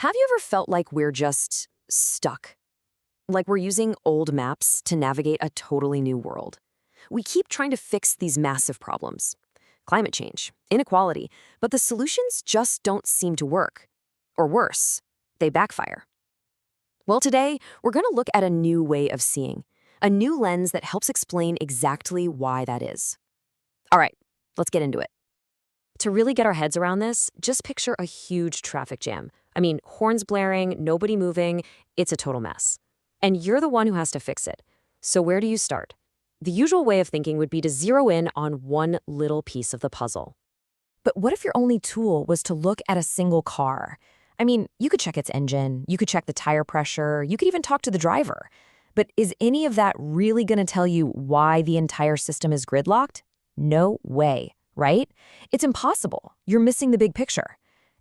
Have you ever felt like we're just stuck? Like we're using old maps to navigate a totally new world? We keep trying to fix these massive problems. Climate change, inequality, but the solutions just don't seem to work. Or worse, they backfire. Well, today, we're going to look at a new way of seeing, a new lens that helps explain exactly why that is. All right, let's get into it. To really get our heads around this, just picture a huge traffic jam. I mean, horns blaring, nobody moving, it's a total mess. And you're the one who has to fix it. So where do you start? The usual way of thinking would be to zero in on one little piece of the puzzle. But what if your only tool was to look at a single car? I mean, you could check its engine, you could check the tire pressure, you could even talk to the driver. But is any of that really going to tell you why the entire system is gridlocked? No way, right? It's impossible. You're missing the big picture.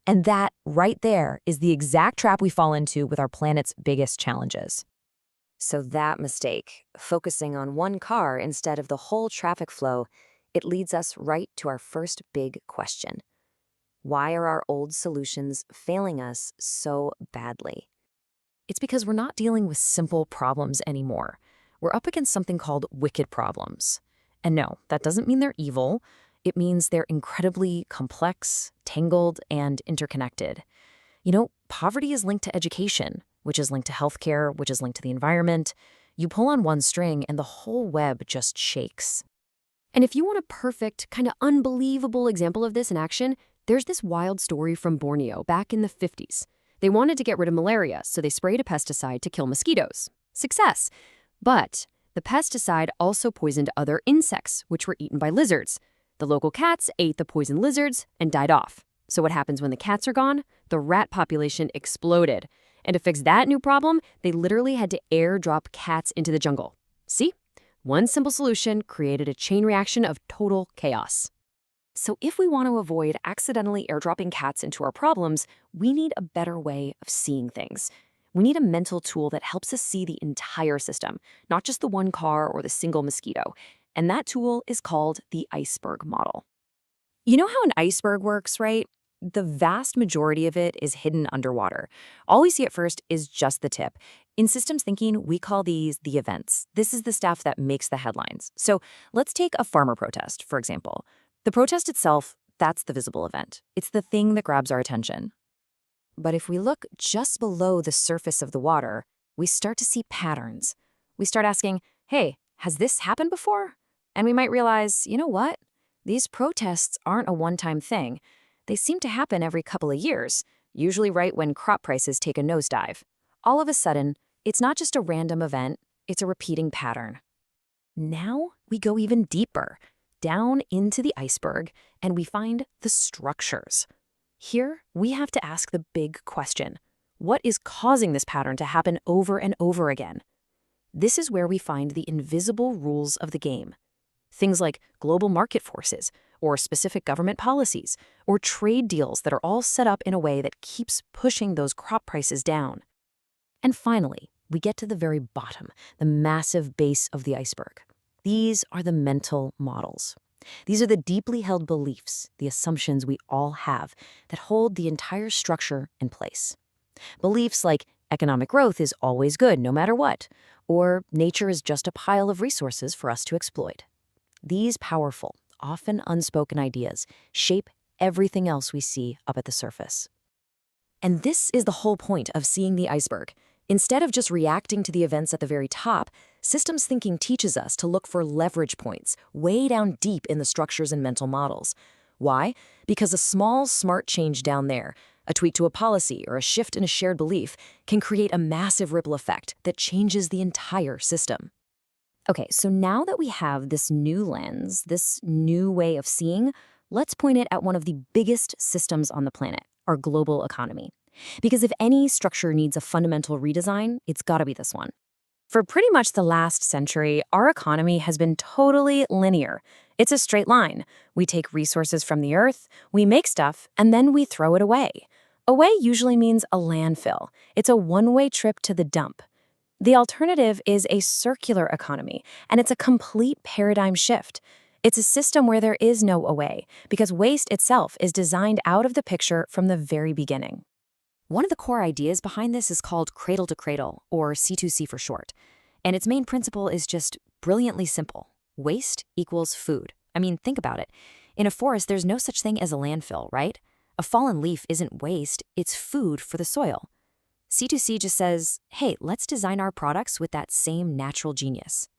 And that, right there, is the exact trap we fall into with our planet's biggest challenges. So that mistake, focusing on one car instead of the whole traffic flow, it leads us right to our first big question. Why are our old solutions failing us so badly? It's because we're not dealing with simple problems anymore. We're up against something called wicked problems. And no, that doesn't mean they're evil. It means they're incredibly complex, tangled, and interconnected. You know, poverty is linked to education, which is linked to healthcare, which is linked to the environment. You pull on one string and the whole web just shakes. And if you want a perfect, kind of unbelievable example of this in action, there's this wild story from Borneo back in the 50s. They wanted to get rid of malaria, so they sprayed a pesticide to kill mosquitoes. Success! But the pesticide also poisoned other insects, which were eaten by lizards. The local cats ate the poisoned lizards and died off. So what happens when the cats are gone? The rat population exploded. And to fix that new problem, they literally had to airdrop cats into the jungle. See? One simple solution created a chain reaction of total chaos. So if we want to avoid accidentally airdropping cats into our problems, we need a better way of seeing things. We need a mental tool that helps us see the entire system, not just the one car or the single mosquito. And that tool is called the iceberg model. You know how an iceberg works, right? The vast majority of it is hidden underwater. All we see at first is just the tip. In systems thinking, we call these the events. This is the stuff that makes the headlines. So let's take a farmer protest, for example. The protest itself, that's the visible event. It's the thing that grabs our attention. But if we look just below the surface of the water, we start to see patterns. We start asking, hey, has this happened before? And we might realize, you know what? These protests aren't a one-time thing. They seem to happen every couple of years, usually right when crop prices take a nosedive. All of a sudden, it's not just a random event, it's a repeating pattern. Now we go even deeper, down into the iceberg, and we find the structures. Here, we have to ask the big question. What is causing this pattern to happen over and over again? This is where we find the invisible rules of the game. Things like global market forces, or specific government policies, or trade deals that are all set up in a way that keeps pushing those crop prices down. And finally, we get to the very bottom, the massive base of the iceberg. These are the mental models. These are the deeply held beliefs, the assumptions we all have that hold the entire structure in place. Beliefs like economic growth is always good no matter what, or nature is just a pile of resources for us to exploit. These powerful, often unspoken ideas shape everything else we see up at the surface. And this is the whole point of seeing the iceberg. Instead of just reacting to the events at the very top, systems thinking teaches us to look for leverage points way down deep in the structures and mental models. Why? Because a small, smart change down there, a tweak to a policy or a shift in a shared belief, can create a massive ripple effect that changes the entire system. Okay, so now that we have this new lens, this new way of seeing, let's point it at one of the biggest systems on the planet, our global economy. Because if any structure needs a fundamental redesign, it's gotta be this one. For pretty much the last century, our economy has been totally linear. It's a straight line. We take resources from the earth, we make stuff, and then we throw it away. Away usually means a landfill. It's a one-way trip to the dump. The alternative is a circular economy, and it's a complete paradigm shift. It's a system where there is no away, because waste itself is designed out of the picture from the very beginning. One of the core ideas behind this is called cradle to cradle, or C2C for short. And its main principle is just brilliantly simple. Waste equals food. I mean, think about it. In a forest, there's no such thing as a landfill, right? A fallen leaf isn't waste, it's food for the soil. C2C just says, hey, let's design our products with that same natural genius.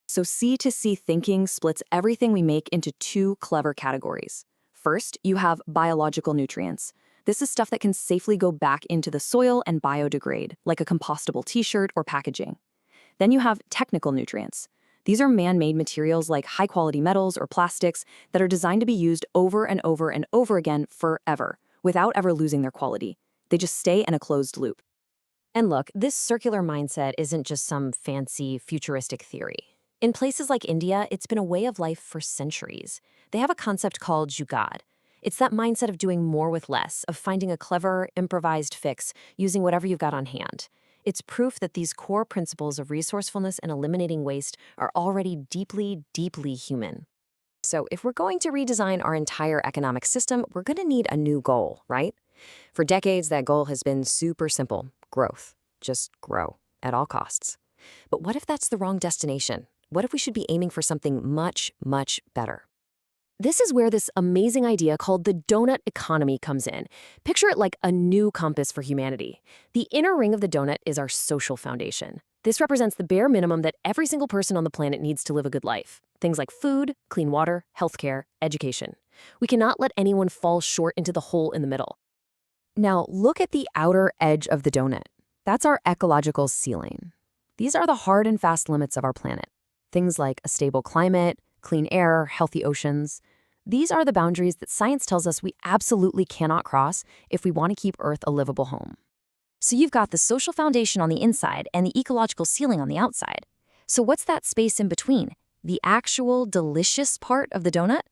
So C2C thinking splits everything we make into two clever categories. First, you have biological nutrients. This is stuff that can safely go back into the soil and biodegrade, like a compostable t-shirt or packaging. Then you have technical nutrients. These are man-made materials like high-quality metals or plastics that are designed to be used over and over and over again forever, without ever losing their quality. They just stay in a closed loop. And look, this circular mindset isn't just some fancy, futuristic theory. In places like India, it's been a way of life for centuries. They have a concept called jugaad. It's that mindset of doing more with less, of finding a clever, improvised fix using whatever you've got on hand. It's proof that these core principles of resourcefulness and eliminating waste are already deeply, deeply human. So if we're going to redesign our entire economic system, we're going to need a new goal, right? For decades, that goal has been super simple: growth. Just grow at all costs. But what if that's the wrong destination? What if we should be aiming for something much, much better? This is where this amazing idea called the donut economy comes in. Picture it like a new compass for humanity. The inner ring of the donut is our social foundation. This represents the bare minimum that every single person on the planet needs to live a good life. Things like food, clean water, healthcare, education. We cannot let anyone fall short into the hole in the middle. Now, look at the outer edge of the donut. That's our ecological ceiling. These are the hard and fast limits of our planet. Things like a stable climate, clean air, healthy oceans. These are the boundaries that science tells us we absolutely cannot cross if we want to keep Earth a livable home. So you've got the social foundation on the inside and the ecological ceiling on the outside. So what's that space in between? The actual delicious part of the donut?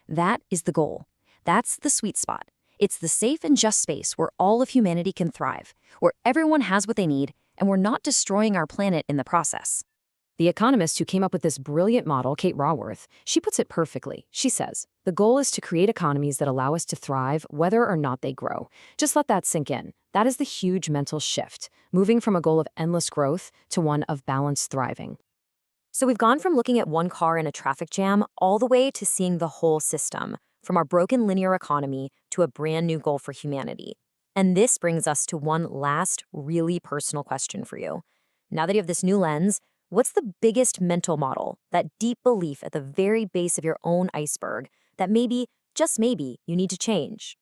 That is the goal. That's the sweet spot. It's the safe and just space where all of humanity can thrive, where everyone has what they need, and we're not destroying our planet in the process. The economist who came up with this brilliant model, Kate Raworth, she puts it perfectly. She says, the goal is to create economies that allow us to thrive whether or not they grow. Just let that sink in. That is the huge mental shift, moving from a goal of endless growth to one of balanced thriving. So we've gone from looking at one car in a traffic jam all the way to seeing the whole system, from our broken linear economy to a brand new goal for humanity. And this brings us to one last really personal question for you. Now that you have this new lens, what's the biggest mental model, that deep belief at the very base of your own iceberg, that maybe, just maybe, you need to change?